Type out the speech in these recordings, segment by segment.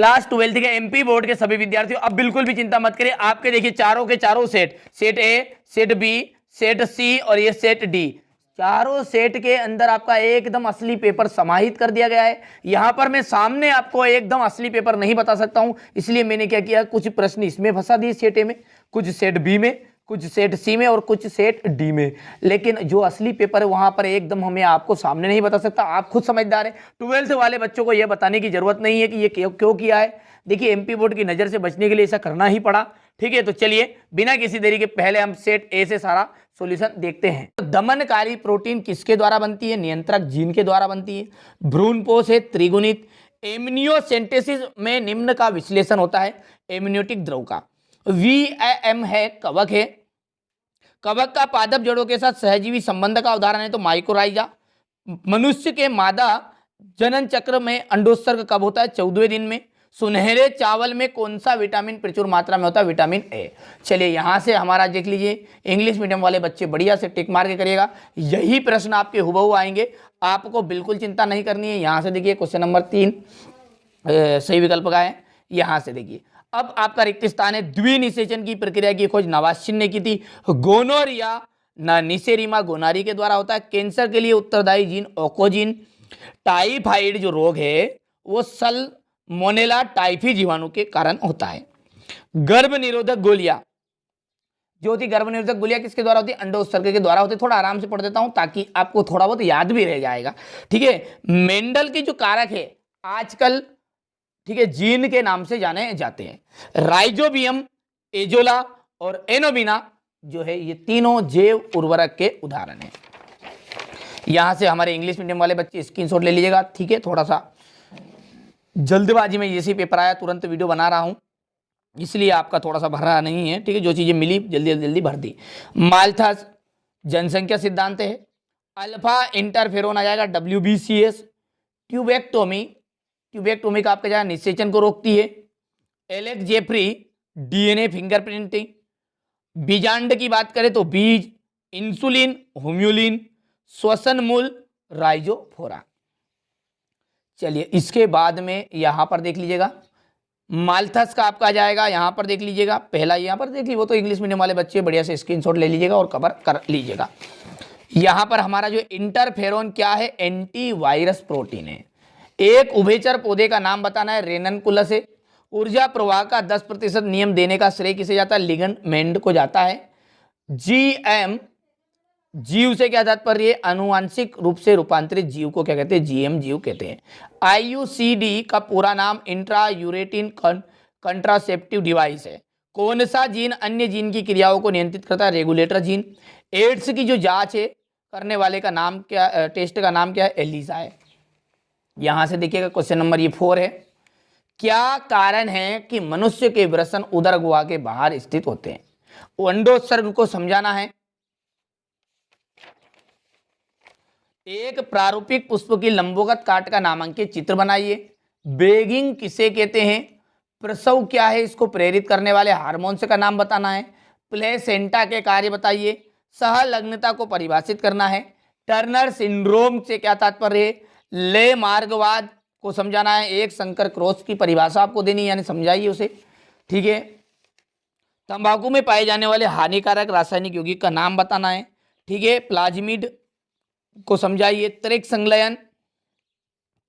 Class 12 के MP board के सभी विद्यार्थियों अब बिल्कुल भी चिंता मत करिए। आपके देखिए चारों के चारों set, set A, set B, set C और ये सेट डी, चारों सेट के अंदर आपका एकदम असली पेपर समाहित कर दिया गया है। यहां पर मैं सामने आपको एकदम असली पेपर नहीं बता सकता हूं, इसलिए मैंने क्या किया, कुछ प्रश्न इसमें फंसा दिए सेट ए में, कुछ सेट बी में, कुछ सेट सी में और कुछ सेट डी में। लेकिन जो असली पेपर है वहां पर एकदम हमें आपको सामने नहीं बता सकता, आप खुद समझदार हैं। 12th वाले बच्चों को यह बताने की जरूरत नहीं है कि ये क्यों किया है। देखिए एमपी बोर्ड की नजर से बचने के लिए ऐसा करना ही पड़ा। ठीक है, तो चलिए बिना किसी देरी के पहले हम सेट ए से सारा सॉल्यूशन देखते हैं। तो दमनकारी प्रोटीन किसके द्वारा बनती है? नियंत्रक जीन के द्वारा बनती है। भ्रूणपोष है त्रिगुणित। एमनियोसेंटेसिस में निम्न का विश्लेषण होता है एमनियोटिक द्रव का। VAM है कवक है। कवक का पादप जड़ों के साथ सहजीवी संबंध का उदाहरण है तो माइकोराइजा। मनुष्य के मादा जनन चक्र में अंडोत्सर्ग कब होता है? 14वें दिन में। सुनहरे चावल में कौन सा विटामिन प्रचुर मात्रा में होता है? Vitamin A. चलिए यहां से हमारा देख लीजिए, इंग्लिश मीडियम वाले बच्चे बढ़िया से टिक मार के करिएगा, यही प्रश्न आपके हुबहू आएंगे, आपको बिल्कुल चिंता नहीं करनी है। यहां से देखिए क्वेश्चन नंबर 3 सही विकल्प का है। यहां से देखिए अब आपका रिक्त स्थान है। द्विनिषेचन की प्रक्रिया की खोज नवाश्चिन ने की थी। गोनोरिया निसेरिमा गोनारी के द्वारा होता है। कैंसर के लिए उत्तरदायी जीन ओकोजीन। टाइफाइड जो रोग है वो सल्मोनेला टाइफी जीवाणु के कारण होता है। गर्भ निरोधक गोलियां जो होती, गर्भ निरोधक गोलियां किसके द्वारा होती है? अंडोत्सर्ग के द्वारा होती है। थोड़ा आराम से पढ़ देता हूं ताकि आपको थोड़ा बहुत याद भी रह जाएगा। ठीक है, मेंडल के जो कारक है आजकल, ठीक है, जीन के नाम से जाने जाते हैं। राइजोबियम, एजोला और एनोबिना जो है ये तीनों जैव उर्वरक के उदाहरण हैं। यहां से हमारे इंग्लिश मीडियम वाले बच्चे स्क्रीनशॉट ले लीजिएगा। ठीक है, थोड़ा सा जल्दबाजी में जैसे पेपर आया तुरंत वीडियो बना रहा हूं, इसलिए आपका थोड़ा सा भरा नहीं है। ठीक है, जो चीजें मिली जल्दी जल्दी भर दी। माल्थस जनसंख्या सिद्धांत है। अल्फा इंटरफेरोन आ जाएगा WBCS। ट्यूबेक्टोमी का आपका जाएगा निषेचन को रोकती है। Alex Jeffrey DNA fingerprinting. बीजांड की बात करें तो बीज, इंसुलिन, होम्यूलिन, श्वसन मूल, राइजोफोरा। चलिए इसके बाद में यहां पर देख लीजिएगा माल्थस का आपका आ जाएगा, यहां पर देख लीजिएगा पहला, यहां पर देख लीजिए, वो तो इंग्लिश मीडियम वाले बच्चे बढ़िया से स्क्रीनशॉट ले लीजिएगा और कवर कर लीजिएगा। यहां पर हमारा जो इंटरफेरोन क्या है? एंटीवायरस प्रोटीन है। एक उभयचर पौधे का नाम बताना है, रेननकुलस है। ऊर्जा प्रवाह का 10% नियम देने का श्रेय किसे जाता है? लिगेंडमेंट को जाता है। GM जीव से क्या तात्पर्य है? आनुवांशिक रूप से रूपांतरित जीव को क्या कहते हैं? GM जीव कहते हैं। IUCD का पूरा नाम इंट्रा यूरेटिन कंट्रासेप्टिव डिवाइस है। कौन सा जीन अन्य जीन की क्रियाओं को नियंत्रित करता है? Regulator gene. एड्स की जो जांच है करने वाले का नाम क्या, टेस्ट का नाम क्या है? एलिसा है। यहां से देखिएगा क्वेश्चन नंबर ये 4 है। क्या कारण है कि मनुष्य के वृषण उदर गुहा के बाहर स्थित होते हैं? अंडोत्सर्ग को समझाना है। एक प्रारूपिक पुष्प की लंबोगत काट का नामांकित चित्र बनाइए। बेगिंग किसे कहते हैं? प्रसव क्या है? इसको प्रेरित करने वाले हार्मोन्स का नाम बताना है। प्लेसेंटा के कार्य बताइए। सहलग्नता को परिभाषित करना है। टर्नर सिंड्रोम से क्या तात्पर्य है? ले मार्गवाद को समझाना है। एक संकर क्रॉस की परिभाषा आपको देनी है, यानी समझाइए उसे। ठीक है, तंबाकू में पाए जाने वाले हानिकारक रासायनिक यौगिक का नाम बताना है। ठीक है, प्लाज्मिड को समझाइए। त्रिक संलयन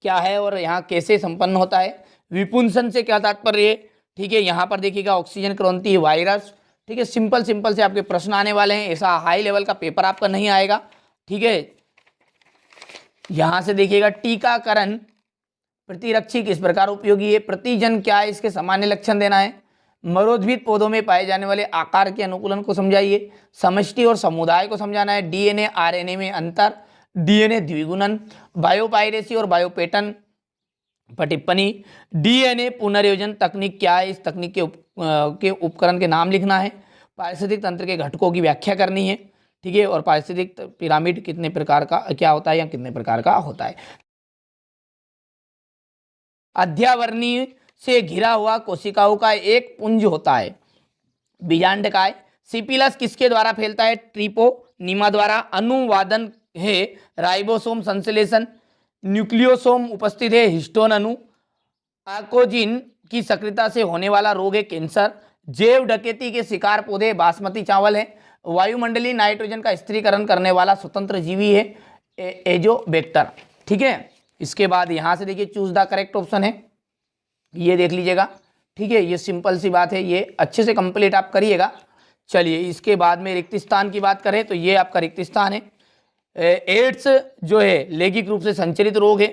क्या है और यहाँ कैसे संपन्न होता है? विपुंसन से क्या तात्पर्य है? ठीक है, यहाँ पर देखिएगा ऑक्सीजन क्रांति वायरस। ठीक है, सिंपल से आपके प्रश्न आने वाले हैं, ऐसा हाई लेवल का पेपर आपका नहीं आएगा। ठीक है, यहां से देखिएगा टीकाकरण प्रतिरक्षी किस प्रकार उपयोगी है? प्रतिजन क्या है? इसके सामान्य लक्षण देना है। मरोद्भिद पौधों में पाए जाने वाले आकार के अनुकूलन को समझाइए। समष्टि और समुदाय को समझाना है। DNA RNA में अंतर, DNA द्विगुणन, बायोपायरेसी और बायोपेटर्न पर टिप्पणी। DNA पुनर्योजन तकनीक क्या है? इस तकनीक के उपकरण के नाम लिखना है। पारिस्थितिक तंत्र के घटकों की व्याख्या करनी है। ठीक है, और पारिस्थितिक पिरामिड कितने प्रकार का क्या होता है या कितने प्रकार का होता है? अध्यावरणीय से घिरा हुआ कोशिकाओं का एक पुंज होता है, बीजांडकाय। सिपिलस किसके द्वारा फैलता है? ट्रिपोनीमा द्वारा। अनुवादन है राइबोसोम संश्लेषण। न्यूक्लियोसोम उपस्थित है हिस्टोन अणु। आकोजिन की सक्रियता से होने वाला रोग है कैंसर। जैव डकैती के शिकार पौधे बासमती चावल है। वायुमंडलीय नाइट्रोजन का स्थिरीकरण करने वाला स्वतंत्र जीवी है एजोबैक्टर। ठीक है, इसके बाद यहां से देखिए चूज द करेक्ट ऑप्शन है, ये देख लीजिएगा। ठीक है, ये सिंपल सी बात है, ये अच्छे से कंप्लीट आप करिएगा। चलिए इसके बाद में रिक्त स्थान की बात करें तो ये आपका रिक्त स्थान है। एड्स जो है लैंगिक रूप से संचरित रोग है।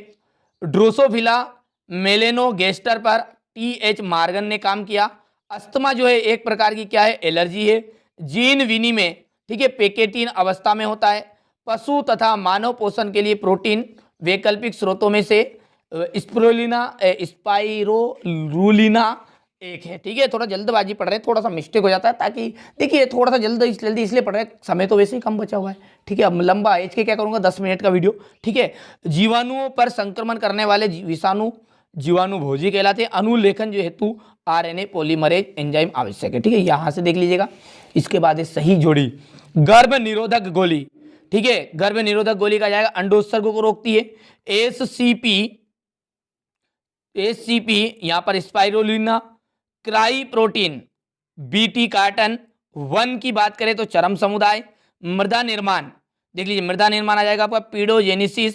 ड्रोसोफिला मेलेनोगेस्टर पर टी.एच. मार्गन ने काम किया। अस्थमा जो है एक प्रकार की क्या है, एलर्जी है। जीन विनिमय, ठीक है, पेकेटिन अवस्था में होता है। पशु तथा मानव पोषण के लिए प्रोटीन वैकल्पिक स्रोतों में से स्पिरुलिना स्पाइरोलुलिना एक है। ठीक है, थोड़ा जल्दबाजी पढ़ रहे हैं, थोड़ा सा मिस्टेक हो जाता है, ताकि देखिए थोड़ा सा जल्दी इसलिए पढ़ रहे हैं, समय तो वैसे ही कम बचा हुआ है। ठीक है, अब लंबा एज के क्या करूंगा, 10 मिनट का वीडियो। ठीक है, जीवाणुओं पर संक्रमण करने वाले विषाणु जीवाणु भोजी कहलाते हैं। अनुलेखन जो हेतु आरएनए पॉलीमरेज एंजाइम आवश्यक है। ठीक है, यहां से देख लीजिएगा। इसके बाद है सही जोड़ी गर्भ निरोधक गोली। ठीक है, गर्भ निरोधक गोली का जाएगा अंडोत्सर्ग को रोकती है। एससीपी यहां पर spirulina, cry protein, BT carton, one की बात करें तो चरम समुदाय, मृदा निर्माण देख लीजिए, मृदा निर्माण आ जाएगा आपका पीडोजेनेसिस,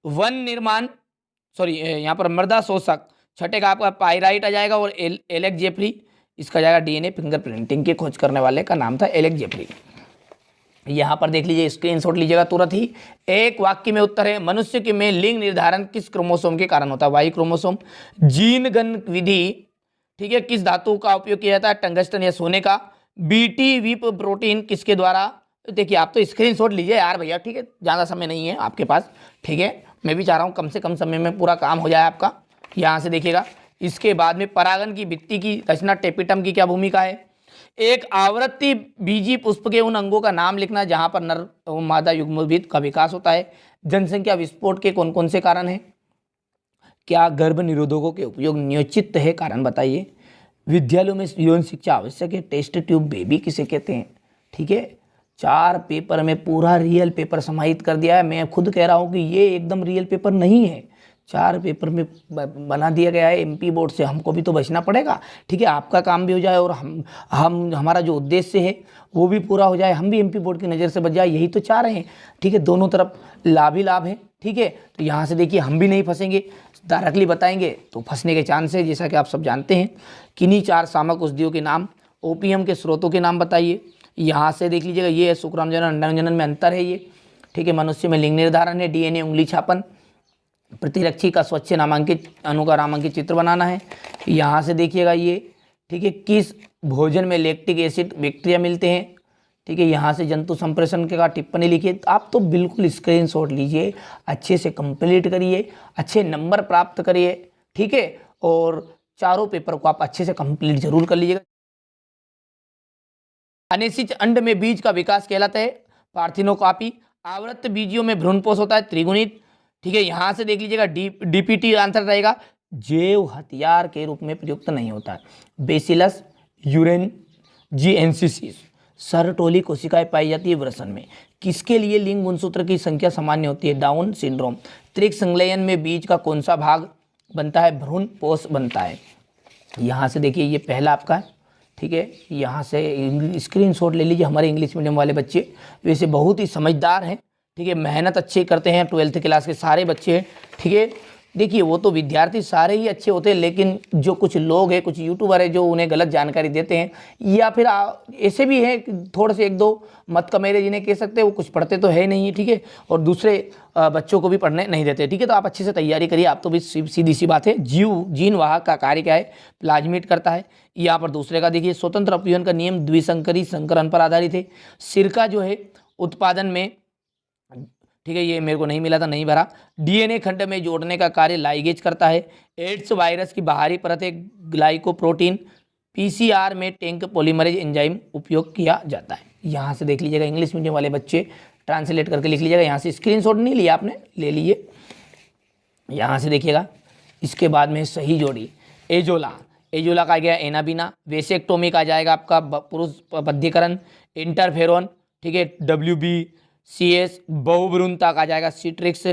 वन निर्माण यहाँ पर मृदा शोषक, छठे का आपका पाइराइट आ जाएगा, और एलेक्स जेफरी इसका जाएगा डीएनए फिंगरप्रिंटिंग के खोज करने वाले का नाम था एलेक्स जेफरी। यहाँ पर देख लीजिए, स्क्रीनशॉट लीजिएगा तुरंत ही। एक वाक्य में उत्तर है, मनुष्य के में लिंग निर्धारण किस क्रोमोसोम के कारण होता है, वाई क्रोमोसोम। जीन गण विधि, ठीक है, किस धातु का उपयोग किया जाता है, टंगस्टन या सोने का। बीटी वीप प्रोटीन किसके द्वारा, देखिए आप तो स्क्रीनशॉट लीजिए यार भैया। ठीक है, ज़्यादा समय नहीं है आपके पास। ठीक है, मैं भी चाह रहा हूँ कम से कम समय में पूरा काम हो जाए आपका। यहाँ से देखिएगा। इसके बाद में परागन की भित्ति की रचना टेपिटम की क्या भूमिका है। एक आवृत्ति बीजी पुष्प के उन अंगों का नाम लिखना जहाँ पर नर और मादा युग्मविद का विकास होता है। जनसंख्या विस्फोट के कौन कौन से कारण हैं। क्या गर्भ निरोधकों के उपयोग नियोजित है, कारण बताइए। विद्यालयों में यौन शिक्षा आवश्यक है। टेस्ट ट्यूब बेबी किसे कहते हैं। ठीक है, 4 पेपर में पूरा रियल पेपर समाहित कर दिया है। मैं खुद कह रहा हूँ कि ये एकदम रियल पेपर नहीं है, 4 पेपर में बना दिया गया है एमपी बोर्ड से। हमको भी तो बचना पड़ेगा। ठीक है, आपका काम भी हो जाए और हम हमारा जो उद्देश्य है वो भी पूरा हो जाए, हम भी एमपी बोर्ड की नज़र से बच जाए, यही तो चाह रहे हैं। ठीक है, दोनों तरफ लाभ ही लाभ है। ठीक है, तो यहाँ से देखिए हम भी नहीं फंसेंगे, डायरेक्टली बताएंगे तो फंसने के चांस है, जैसा कि आप सब जानते हैं। किन्हीं 4 सामक औषधियों के नाम, ओपीएम के स्रोतों के नाम बताइए। यहाँ से देख लीजिएगा, ये है शुक्राणु जनन अंडाणु जनन में अंतर है ये। ठीक है, मनुष्य में लिंग निर्धारण है, डीएनए उंगली छापन, प्रतिरक्षी का स्वच्छ नामांकित अणु का नामांकित चित्र बनाना है। यहाँ से देखिएगा ये। ठीक है, किस भोजन में लैक्टिक एसिड बैक्टीरिया मिलते हैं। ठीक है, यहाँ से जंतु संप्रेषण का टिप्पणी लिखिए। आप तो बिल्कुल स्क्रीनशॉट लीजिए, अच्छे से कंप्लीट करिए, अच्छे नंबर प्राप्त करिए। ठीक है, और चारों पेपर को आप अच्छे से कंप्लीट जरूर कर लीजिएगा। अनिश्चित अंड में बीज का विकास कहलाता है पार्थिनोकापी। आवृत्त बीजियों में भ्रूणपोष होता है त्रिगुणित। ठीक है, यहाँ से देख लीजिएगा डीपीटी आंसर रहेगा, जैव हथियार के रूप में प्रयुक्त नहीं होता है। बेसिलस यूरेनजिएंसिस सरटोली कोशिकाएं पाई जाती है वृषण में। किसके लिए लिंग गुणसूत्र की संख्या सामान्य होती है, डाउन सिंड्रोम। त्रिक संलयन में बीज का कौन सा भाग बनता है, भ्रूणपोष बनता है। यहाँ से देखिए ये पहला आपका है। ठीक है, यहाँ से स्क्रीनशॉट ले लीजिए। हमारे इंग्लिश मीडियम वाले बच्चे वैसे बहुत ही समझदार हैं। ठीक है, मेहनत अच्छे करते हैं, 12th क्लास के सारे बच्चे हैं। ठीक है, देखिए वो तो विद्यार्थी सारे ही अच्छे होते हैं, लेकिन जो कुछ लोग हैं, कुछ यूट्यूबर है जो उन्हें गलत जानकारी देते हैं, या फिर ऐसे भी हैं थोड़े से 1-2 मत कमेरे जिन्हें कह सकते हैं, वो कुछ पढ़ते तो है नहीं। ठीक है, और दूसरे बच्चों को भी पढ़ने नहीं देते। ठीक है, तो आप अच्छे से तैयारी करिए। आप तो भी सीधी सी बात है, जीन वाहक का कार्य क्या है, प्लाज्मिड करता है। यहाँ पर दूसरे का देखिए, स्वतंत्र अपव्ययन का नियम द्विसंकरी संकरण पर आधारित है। सिरका जो है उत्पादन में, ठीक है, ये मेरे को नहीं मिला था, नहीं भरा। डीएनए खंड में जोड़ने का कार्य लाइगेज करता है। एड्स वायरस की बाहरी परत है ग्लाइकोप्रोटीन। पीसीआर में टैंक पॉलीमरेज एंजाइम उपयोग किया जाता है। यहाँ से देख लीजिएगा, इंग्लिश मीडियम वाले बच्चे ट्रांसलेट करके लिख लीजिएगा। यहाँ से स्क्रीनशॉट नहीं लिया आपने, ले लीजिए। यहाँ से देखिएगा, इसके बाद में सही जोड़ी एजोला का गया एनाबिना। वेसेक्टोमी का जाएगा आपका पुरुष बद्धीकरण। इंटरफेरोन, ठीक है, WBCS। बहुभ्रूणता का जाएगा सिट्रिक्स।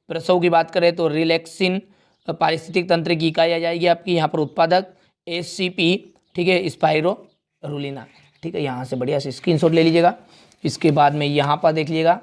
प्रसव की बात करें तो रिलैक्सिन। पारिस्थितिक तंत्र की इकाई आ जाएगी आपकी यहाँ पर उत्पादक। SCP, ठीक है, स्पाइरोरुलिना, ठीक है। यहाँ से बढ़िया से स्क्रीनशॉट ले लीजिएगा। इसके बाद में यहाँ पर देख लीजिएगा,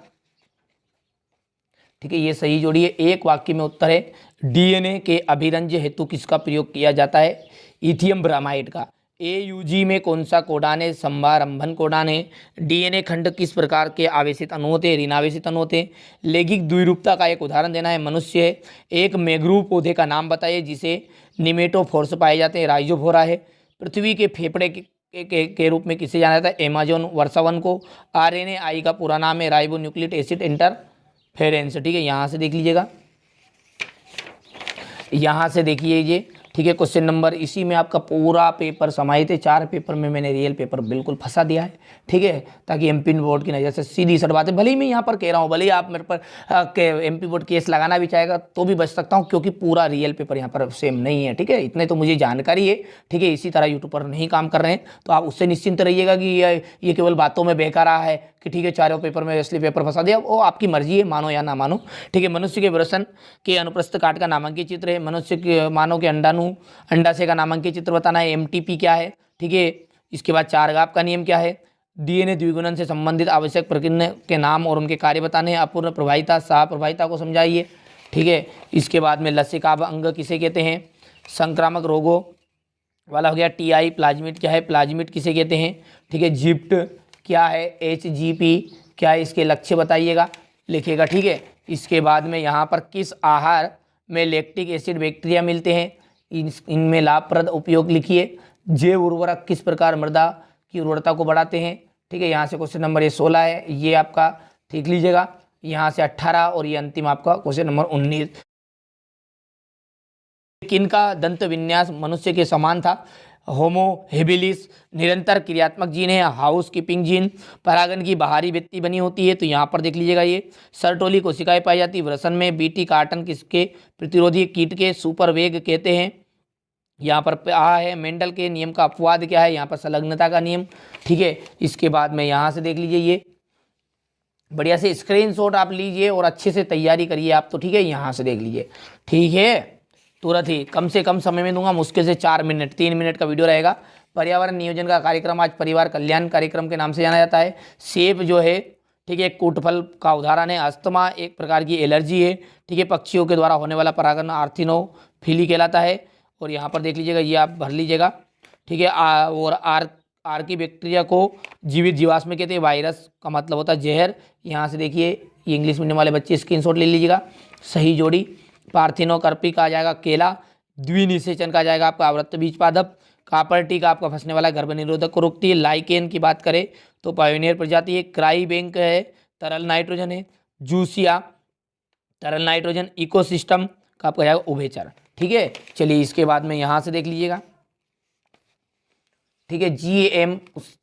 ठीक है, ये सही जोड़ी है। एक वाक्य में उत्तर है, डीएनए के अभिरंज हेतु किसका प्रयोग किया जाता है? इथियम ब्रामाइड का। AUG में कौन सा कोडान है? संभारंभन कोडान है। डीएनए खंड किस प्रकार के आवेशित अणु होते हैं? ऋणावेशित अणु होते हैं। लैंगिक द्विरूपता का एक उदाहरण देना है, मनुष्य है। एक मैंग्रोव पौधे का नाम बताइए जिसे निमेटोफोर्स पाए जाते हैं, राइजोफोरा है। पृथ्वी के फेफड़े के रूप में किसे जाना जाता है? अमेजोन वर्षावन को। RNAi का पूरा नाम है राइबो न्यूक्लिक एसिड इंटरफेरेंस, ठीक है। यहाँ से देख लीजिएगा, यहाँ से देखिए ये, ठीक है। क्वेश्चन नंबर, इसी में आपका पूरा पेपर समाहित है। 4 पेपर में मैंने रियल पेपर बिल्कुल फंसा दिया है, ठीक है, ताकि एमपी बोर्ड की नज़र से सीधी सट बात है। भले ही मैं यहाँ पर कह रहा हूँ, भले ही आप मेरे पर एमपी बोर्ड केस लगाना भी चाहेगा तो भी बच सकता हूँ, क्योंकि पूरा रियल पेपर यहाँ पर सेम नहीं है, ठीक है। इतने तो मुझे जानकारी है, ठीक है। इसी तरह यूट्यूब पर नहीं काम कर रहे हैं तो आप उससे निश्चिंत रहिएगा कि ये केवल बातों में बहका रहा है कि ठीक है 4 पेपर में असली पेपर फंसा दिया। वो आपकी मर्जी है, मानो या ना मानो, ठीक है। मनुष्य के वृषण के अनुप्रस्थ काट का नामांकित चित्र है। मनुष्य के मानव के अंडाशय का नामांकित चित्र बताना है। MTP क्या है, ठीक है। इसके बाद चारगाप का नियम क्या है। डीएनए द्विगुणन से संबंधित आवश्यक प्रक्रिया के नाम और उनके कार्य बताने हैं। अपूर्ण प्रभाविता, सह प्रभाविता को समझाइए, ठीक है। इसके बाद में लसिकाभ अंग किसे कहते हैं? संक्रामक रोगों वाला हो गया। TI प्लाज्मिड क्या है? प्लाज्मिड किसे कहते हैं, ठीक है। जिप्ट क्या है? HGP क्या है? इसके लक्ष्य बताइएगा, लिखिएगा, ठीक है। इसके बाद में यहाँ पर किस आहार में लैक्टिक एसिड बैक्टीरिया मिलते हैं? इनमें लाभप्रद उपयोग लिखिए। जैव उर्वरक किस प्रकार मृदा की उर्वरता को बढ़ाते हैं, ठीक है। यहाँ से क्वेश्चन नंबर ये 16 है, ये आपका ठीक लीजिएगा। यहाँ से 18 और ये अंतिम आपका क्वेश्चन नंबर 19। किनका दंत विन्यास मनुष्य के समान था? होमो हेबिलिस। निरंतर क्रियात्मक जीन है, हाउस कीपिंग जीन। परागन की बाहरी भित्ति बनी होती है, तो यहाँ पर देख लीजिएगा, ये सर्टोली कोशिकाएं पाई जाती है वृषण में। बीटी कार्टन किसके प्रतिरोधी कीट के सुपरवेग कहते हैं? यहाँ पर आ है मेंडल के नियम का अपवाद क्या है? यहाँ पर संलग्नता का नियम, ठीक है। इसके बाद में यहाँ से देख लीजिए, ये बढ़िया से स्क्रीनशॉट आप लीजिए और अच्छे से तैयारी करिए आप, तो ठीक है। यहाँ से देख लीजिए, ठीक है। तुरंत ही कम से कम समय में दूंगा, मुश्किल से 4 मिनट, 3 मिनट का वीडियो रहेगा। पर्यावरण नियोजन का कार्यक्रम आज परिवार कल्याण कार्यक्रम के नाम से जाना जाता है। सेब जो है, ठीक है, कूटफल का उदाहरण है। अस्थमा एक प्रकार की एलर्जी है, ठीक है। पक्षियों के द्वारा होने वाला परागण आर्थिनोफिली कहलाता है। और यहाँ पर देख लीजिएगा, ये आप भर लीजिएगा, ठीक है। और आर्की बैक्टीरिया को जीवित जीवाश्म कहते हैं। वायरस का मतलब होता है जहर। यहाँ से देखिए, ये इंग्लिश मीडियम वाले बच्चे स्क्रीनशॉट ले लीजिएगा, सही जोड़ी। पार्थिनोकर्पी का आ जाएगा केला। द्विनिषेचन का आ जाएगा आपका आवृत्त बीज पादप। कापरटी का आपका फंसने वाला गर्भ निरोधक को रोकती है। लाइकेन की बात करें तो पायोनियर प्रजाति है। क्राई बैंक है, तरल नाइट्रोजन है। जूसिया तरल नाइट्रोजन। इकोसिस्टम का आपका जाएगा उभयचर, ठीक है। चलिए इसके बाद में यहाँ से देख लीजिएगा, ठीक है। GM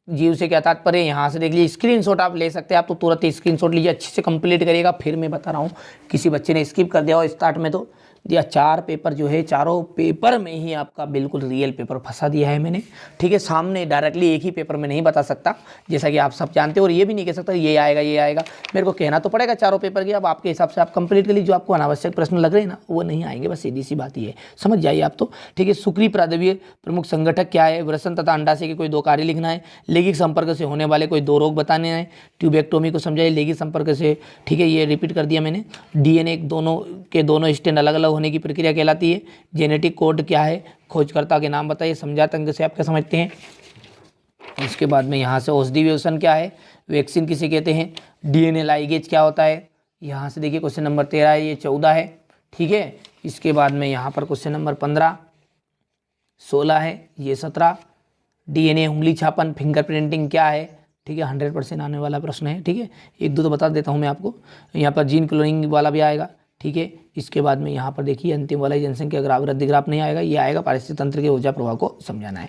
जीव से क्या तात्पर्य है? यहाँ से देख लीजिए, स्क्रीनशॉट आप ले सकते हैं। आप तो तुरंत ही स्क्रीनशॉट लीजिए, अच्छे से कंप्लीट करिएगा। फिर मैं बता रहा हूँ, किसी बच्चे ने स्किप कर दिया हो स्टार्ट में तो दिया। 4 पेपर जो है, चारों पेपर में ही आपका बिल्कुल रियल पेपर फंसा दिया है मैंने, ठीक है। सामने डायरेक्टली एक ही पेपर में नहीं बता सकता, जैसा कि आप सब जानते हो, और ये भी नहीं कह सकता ये आएगा ये आएगा। मेरे को कहना तो पड़ेगा चारों पेपर की। अब आपके हिसाब से आप कंप्लीट कर लीजिए। जो आपको अनावश्यक प्रश्न लग रहे हैं ना, वो नहीं आएंगे, बस सीधी सी बात ये है, समझ जाइए आप तो, ठीक है। सुक्री प्रादवीय प्रमुख संगठक क्या है? वृषण तथा अंडाशय के कोई 2 कार्य लिखना है। लैंगिक संपर्क से होने वाले कोई 2 रोग बताने हैं। ट्यूबेक्टोमी को समझाइए। लैंगिक संपर्क से, ठीक है, ये रिपीट कर दिया मैंने। डीएनए दोनों स्टैंड अलग अलग होने की प्रक्रिया कहलाती है। जेनेटिक कोड क्या है? खोजकर्ता के नाम बताइए। समझात अंक से आप क्या समझते हैं? इसके बाद में यहाँ से औषधि व्यवसन क्या है? वैक्सीन किसे कहते हैं? डीएनए लाइगेज क्या होता है? यहाँ से देखिए क्वेश्चन नंबर 13 है, ये 14 है, ठीक है। इसके बाद में यहाँ पर क्वेश्चन नंबर 15, 16 है, ये 17। डीएनए उंगली छापन फिंगरप्रिंटिंग क्या है? ठीक है, 100% आने वाला प्रश्न है, ठीक है। 1-2 तो बता देता हूँ मैं आपको। यहाँ पर जीन क्लोनिंग वाला भी आएगा, ठीक है। इसके बाद में यहाँ पर देखिए अंतिम वाला जनसंख्या ग्राफ वृद्धि ग्राफ नहीं आएगा, ये आएगा पारिस्थितिक तंत्र के ऊर्जा प्रभाव को समझाना है।